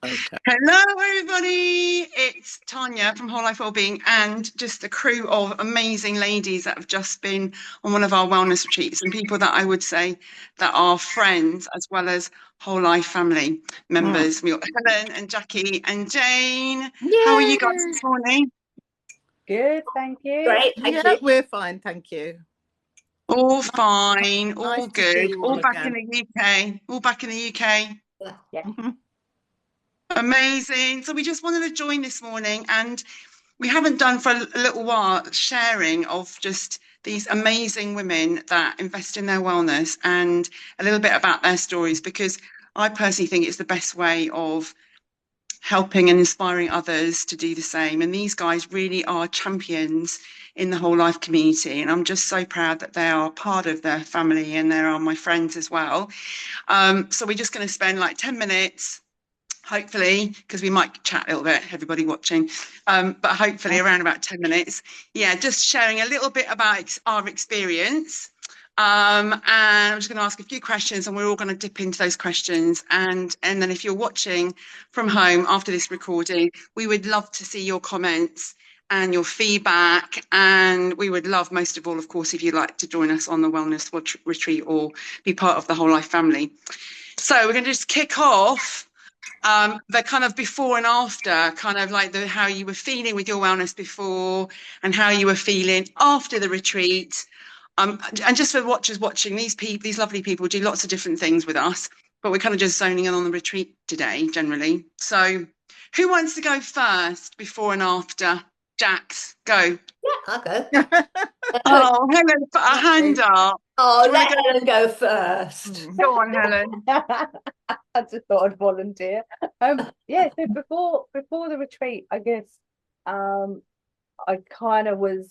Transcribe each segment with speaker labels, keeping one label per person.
Speaker 1: Okay.
Speaker 2: Hello, everybody. It's Tanya from Whole Life Wellbeing and just a crew of amazing ladies that have just been on one of our wellness retreats and people that I would say that are friends as well as Whole Life family members. We got Helen and Jackie and Jane. How are you guys this morning?
Speaker 3: Good, thank you.
Speaker 4: Great, thank you.
Speaker 1: We're fine, thank you.
Speaker 2: All fine, all
Speaker 1: Nice to see
Speaker 2: good.
Speaker 1: you
Speaker 2: All
Speaker 1: all
Speaker 2: back
Speaker 1: again.
Speaker 2: in the UK. All back in the UK.
Speaker 3: Yeah.
Speaker 2: Amazing. So we just wanted to join this morning, and we haven't done for a little while sharing of just these amazing women that invest in their wellness and a little bit about their stories, because I personally think it's the best way of helping and inspiring others to do the same. And these guys really are champions in the whole life community. And I'm just so proud that they are part of their family and they are my friends as well. So we're just going to spend like 10 minutes, hopefully, because we might chat a little bit, everybody watching, but hopefully around about 10 minutes. Yeah, just sharing a little bit about our experience. And I'm just going to ask a few questions and we're all going to dip into those questions. And then if you're watching from home after this recording, we would love to see your comments and your feedback. And we would love, most of all, of course, if you'd like to join us on the wellness retreat or be part of the Whole Life family. So we're going to just kick off the kind of before and after, kind of like how you were feeling with your wellness before and how you were feeling after the retreat. And just for watchers watching, these lovely people do lots of different things with us, but we're kind of just zoning in on the retreat today, generally. So who wants to go first, before and after? Jax, go.
Speaker 4: Yeah, I'll go.
Speaker 2: Oh, Helen put her hand up.
Speaker 4: Oh, let Helen go first.
Speaker 2: Go on, Helen.
Speaker 3: I just thought I'd volunteer. Yeah, so before the retreat, I guess I kind of was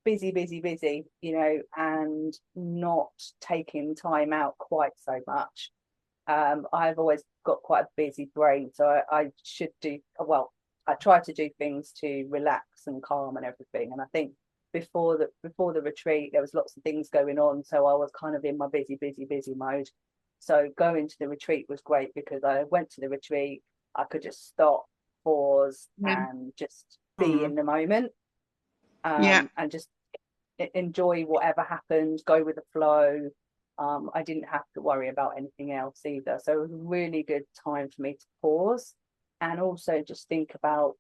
Speaker 3: busy, and not taking time out quite so much. I've always got quite a busy brain, so I try to do things to relax and calm and everything. And I think before the retreat, there was lots of things going on, so I was kind of in my busy mode. So going to the retreat was great because I went to the retreat, I could just stop, pause, and just be in the moment, and just enjoy whatever happened, go with the flow. I didn't have to worry about anything else either. So it was a really good time for me to pause and also just think about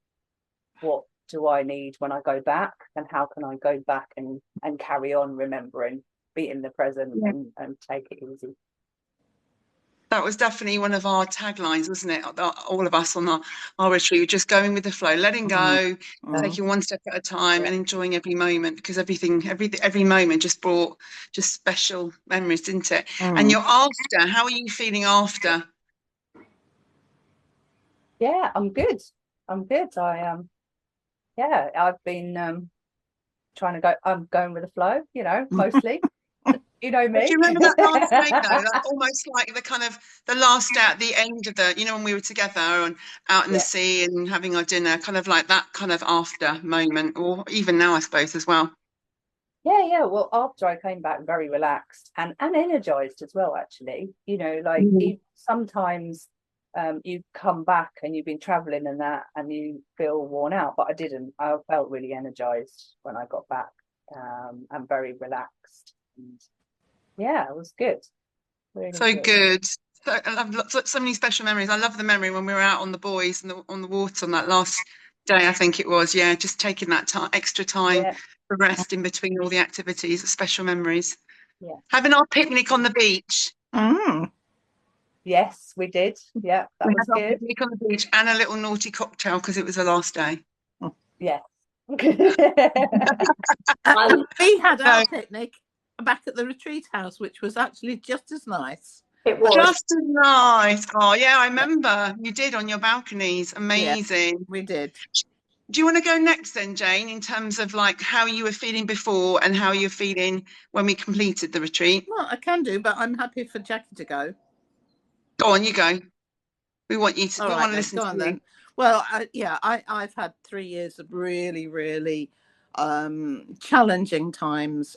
Speaker 3: what do I need when I go back and how can I go back and carry on remembering, be in the present and take it easy.
Speaker 2: That was definitely one of our taglines, wasn't it? All of us on our retreat, just going with the flow, letting go, taking one step at a time and enjoying every moment, because every moment just brought just special memories, didn't it? And you're after, how are you feeling after?
Speaker 3: Yeah, I'm good. I've been trying to go, I'm going with the flow, mostly. You know me.
Speaker 2: Do you remember that last day though? That's almost like the kind of the last day at the end of the, when we were together and out in the sea and having our dinner, kind of like that kind of after moment, or even now, I suppose, as well.
Speaker 3: Yeah. Well, after I came back very relaxed and energized as well, actually. Sometimes you come back and you've been traveling and that and you feel worn out, but I didn't. I felt really energized when I got back, and very relaxed. And yeah, it was good. Really
Speaker 2: so good. So I love so many special memories. I love the memory when we were out on the buoys and on the water on that last day, I think it was. Yeah, just taking that extra time for rest in between all the activities. Special memories.
Speaker 3: Yeah.
Speaker 2: Having our picnic on the beach.
Speaker 3: Yes, we did. Yeah, that was good.
Speaker 2: Picnic on the beach and a little naughty cocktail because it was the last day.
Speaker 3: Yeah.
Speaker 1: We had our picnic back at the retreat house, which was actually just as nice.
Speaker 4: It was
Speaker 2: just as nice. Oh yeah, I remember you did on your balconies. Amazing.
Speaker 1: Yeah, we did.
Speaker 2: Do you want to go next then, Jane, in terms of like how you were feeling before and how you're feeling when we completed the retreat?
Speaker 1: Well, I can do, but I'm happy for Jackie to go.
Speaker 2: Go on, you go. We want you to. We want to listen to you.
Speaker 1: Then. Well, I've had 3 years of really, really challenging times,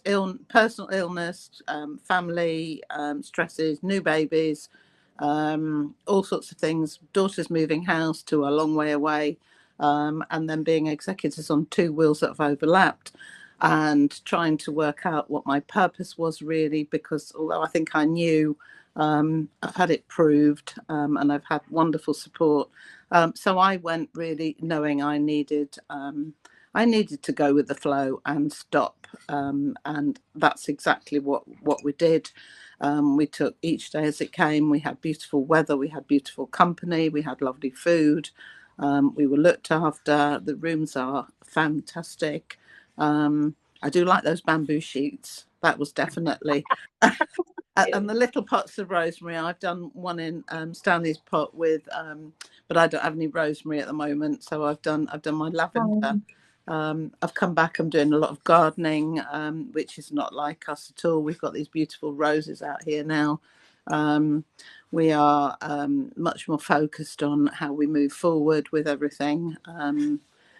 Speaker 1: personal illness, family stresses, new babies, all sorts of things. Daughter's moving house to a long way away, and then being executors on two wills that have overlapped, and trying to work out what my purpose was really, because although I think I knew, I've had it proved, and I've had wonderful support. So I went really knowing I needed to go with the flow and stop, and that's exactly what we did. We took each day as it came. We had beautiful weather, we had beautiful company, we had lovely food. We were looked after. The rooms are fantastic. I do like those bamboo sheets. That was definitely. And the little pots of rosemary. I've done one in Stanley's pot with, but I don't have any rosemary at the moment. So I've done my lavender. I've come back. I'm doing a lot of gardening, which is not like us at all. We've got these beautiful roses out here now. We are much more focused on how we move forward with everything.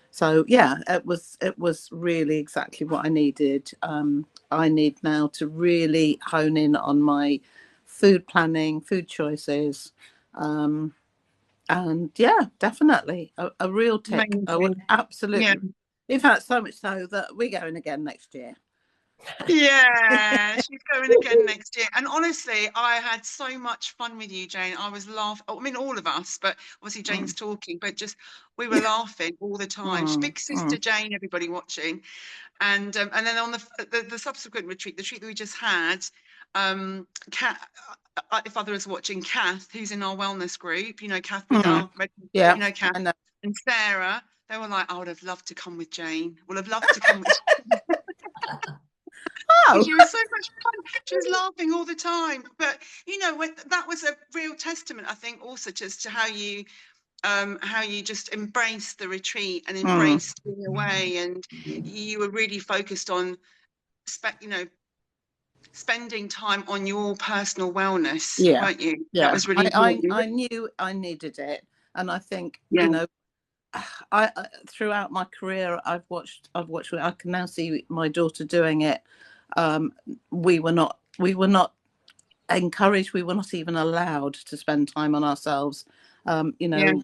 Speaker 1: So yeah, it was really exactly what I needed. I need now to really hone in on my food planning, food choices, and yeah, definitely a real tick. I would
Speaker 2: Amazing.
Speaker 1: absolutely.
Speaker 2: Yeah.
Speaker 1: In fact, so much so that we're going again next year.
Speaker 2: Yeah, she's going again next year. And honestly, I had so much fun with you, Jane. I was laughing. I mean, all of us, but obviously Jane's talking, but just we were laughing all the time. Big sister Jane, everybody watching. And then on the subsequent retreat, the retreat that we just had, Kath, if others are watching, Kath, who's in our wellness group, you know, Kath with our,
Speaker 1: Yeah,
Speaker 2: you know, Kath
Speaker 1: I know.
Speaker 2: and Sarah, they were like, I would have loved to come with Jane. Would have loved to come with Jane.
Speaker 1: Oh,
Speaker 2: She was so much fun. She was laughing all the time. But you know, that was a real testament, I think, also just to how you just embraced the retreat and embraced being away, and you were really focused on, you know, spending time on your personal wellness,
Speaker 1: yeah,
Speaker 2: weren't you? That
Speaker 1: yeah.
Speaker 2: was really important.
Speaker 1: I knew I needed it, and I think
Speaker 2: Yeah,
Speaker 1: you know, I throughout my career, I've watched. I can now see my daughter doing it. We were not encouraged. We were not even allowed to spend time on ourselves. You
Speaker 2: yeah,
Speaker 1: know,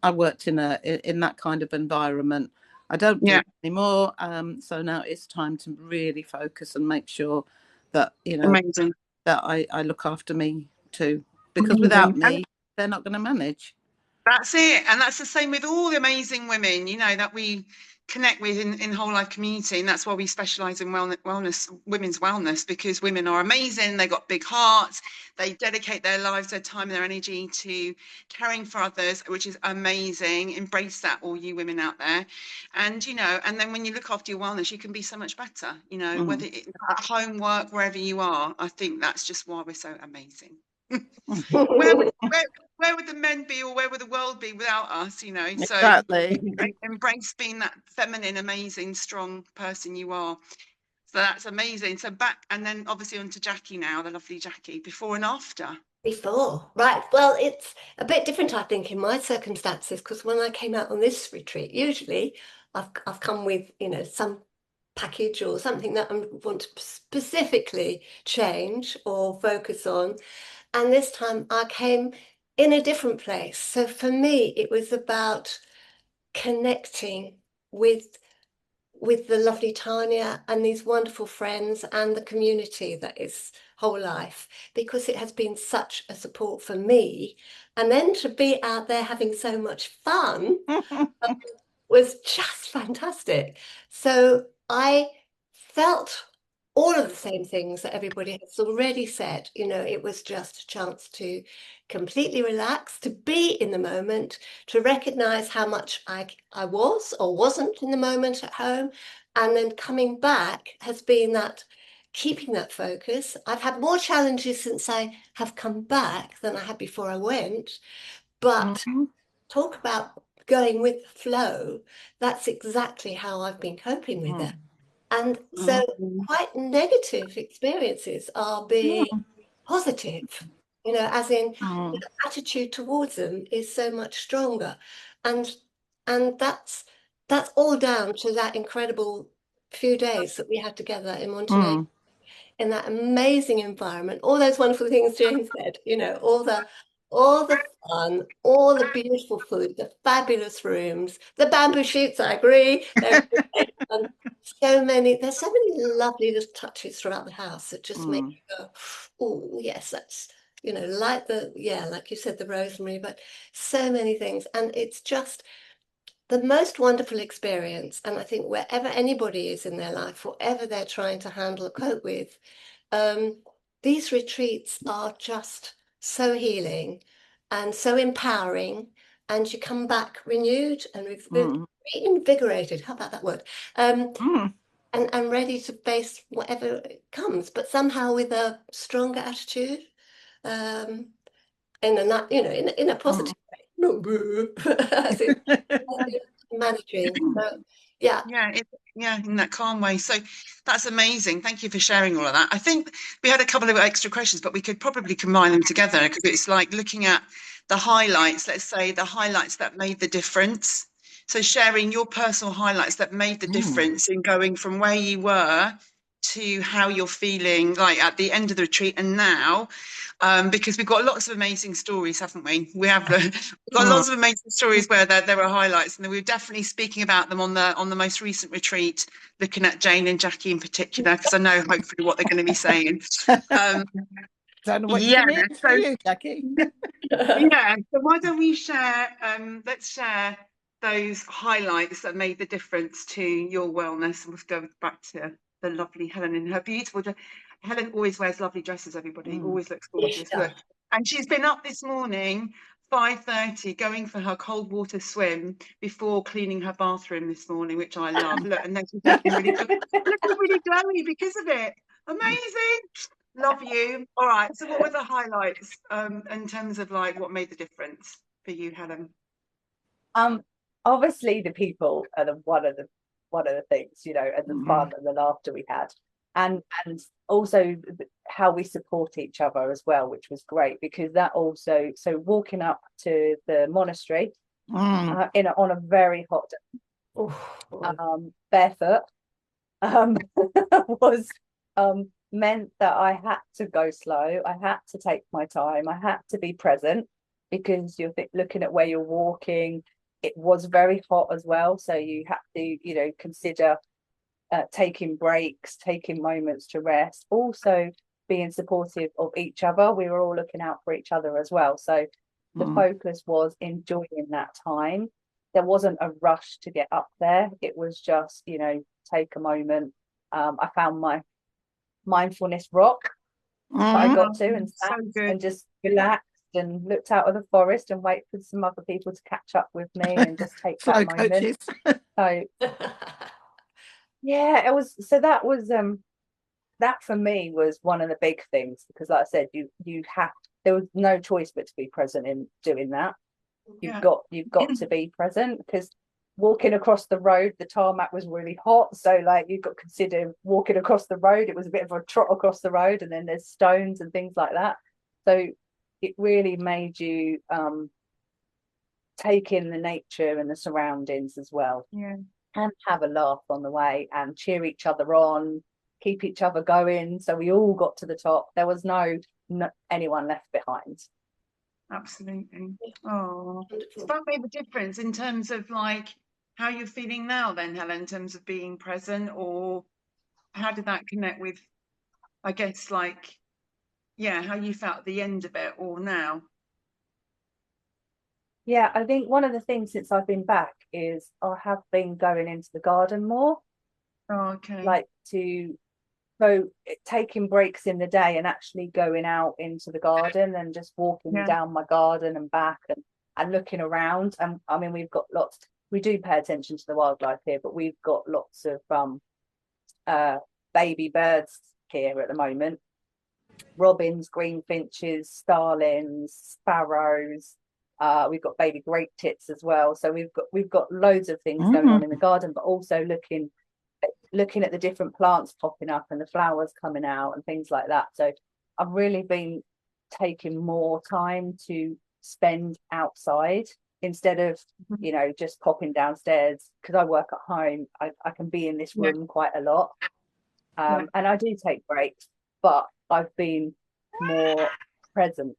Speaker 1: I worked in that kind of environment. I don't do
Speaker 2: yeah.
Speaker 1: it anymore. So now it's time to really focus and make sure that
Speaker 2: Amazing,
Speaker 1: that I look after me too, because without
Speaker 2: amazing.
Speaker 1: me, they're not going to manage.
Speaker 2: That's it. And that's the same with all the amazing women, you know, that we connect with in whole life community. And that's why we specialize in wellness, women's wellness, because women are amazing. They've got big hearts. They dedicate their lives, their time, their energy to caring for others, which is amazing. Embrace that, all you women out there. And, you know, and then when you look after your wellness, you can be so much better, you know, whether it's at home, work, wherever you are. I think that's just why we're so amazing. where would the men be, or where would the world be without us, you know? So
Speaker 1: Exactly.
Speaker 2: embrace being that feminine, amazing, strong person you are. So that's amazing. So back, and then obviously on to Jackie now, the lovely Jackie, before and after.
Speaker 4: Before, right. Well, it's a bit different, I think, in my circumstances, because when I came out on this retreat, usually I've come with, you know, some package or something that I want to specifically change or focus on. And this time I came in a different place. So for me, it was about connecting with the lovely Tanya and these wonderful friends and the community that is Whole Life, because it has been such a support for me. And then to be out there having so much fun was just fantastic. So I felt all of the same things that everybody has already said. You know, it was just a chance to completely relax, to be in the moment, to recognize how much I was or wasn't in the moment at home. And then coming back has been that keeping that focus. I've had more challenges since I have come back than I had before I went, but talk about going with the flow. That's exactly how I've been coping with it. And so quite negative experiences are being positive, you know, as in the attitude towards them is so much stronger. And that's all down to that incredible few days that we had together in Montenegro. in that amazing environment, all those wonderful things Jane said, you know, all the fun, all the beautiful food, the fabulous rooms, the bamboo shoots, I agree. They're great. And there's so many lovely little touches throughout the house that just make you go, oh, yes, that's, you know, like like you said, the rosemary, but so many things. And it's just the most wonderful experience. And I think wherever anybody is in their life, whatever they're trying to handle or cope with, these retreats are just so healing and so empowering. And you come back renewed and reinvigorated. How about that word? And ready to face whatever comes, but somehow with a stronger attitude, in a positive way. As in, managing. So, yeah.
Speaker 2: In that calm way. So that's amazing. Thank you for sharing all of that. I think we had a couple of extra questions, but we could probably combine them together, because it's like looking at the highlights, let's say the highlights that made the difference. So sharing your personal highlights that made the difference in going from where you were to how you're feeling like at the end of the retreat and now. Because we've got lots of amazing stories, haven't we? We've got lots of amazing stories where there are highlights, and we were definitely speaking about them on the most recent retreat, looking at Jane and Jackie in particular, because I know hopefully what they're going to be saying.
Speaker 1: Don't know what you mean for you, Jackie.
Speaker 2: So why don't we share? Let's share those highlights that made the difference to your wellness, and we'll go back to the lovely Helen in her beautiful dress. Helen always wears lovely dresses, everybody. Always looks gorgeous. Look. And she's been up this morning, 5:30, going for her cold water swim before cleaning her bathroom this morning, which I love. Look, and then she's looking really glowy because of it. Amazing. Love you. All right. So what were the highlights in terms of like what made the difference for you, Helen?
Speaker 3: Obviously the people are one of the things, you know, and the fun and the laughter we had. And also how we support each other as well, which was great, because that also, so walking up to the monastery on a very hot day, barefoot, was meant that I had to go slow. I had to take my time. I had to be present, because you're looking at where you're walking. It was very hot as well, so you have to, you know, consider taking breaks, taking moments to rest, also being supportive of each other. We were all looking out for each other as well. So the focus was enjoying that time. There wasn't a rush to get up there. It was just, you know, take a moment. I found my mindfulness rock that I got to and sat and just relaxed and looked out of the forest and wait for some other people to catch up with me and just take that moment. So yeah, it was, so that was that for me was one of the big things, because like I said, you have, there was no choice but to be present in doing that. You've got to be present, because walking across the road, the tarmac was really hot, so like you've got to consider walking across the road. It was a bit of a trot across the road, and then there's stones and things like that, so it really made you take in the nature and the surroundings as well, and have a laugh on the way and cheer each other on, keep each other going. So we all got to the top. There was no anyone left behind.
Speaker 2: Absolutely. Oh, so that made the difference in terms of like how you're feeling now then, Helen, in terms of being present, or how did that connect with, I guess, like, how you felt at the end of it, or now?
Speaker 3: Yeah, I think one of the things since I've been back is I have been going into the garden more.
Speaker 2: Oh, okay.
Speaker 3: Like taking breaks in the day and actually going out into the garden and just walking down my garden and back and looking around. And I mean, we've got lots, we do pay attention to the wildlife here, but we've got lots of baby birds here at the moment. Robins, greenfinches, starlings, sparrows. We've got baby great tits as well. So we've got loads of things going on in the garden, but also looking at the different plants popping up and the flowers coming out and things like that. So I've really been taking more time to spend outside instead of, you know, just popping downstairs, because I work at home. I can be in this room quite a lot. And I do take breaks, but I've been more present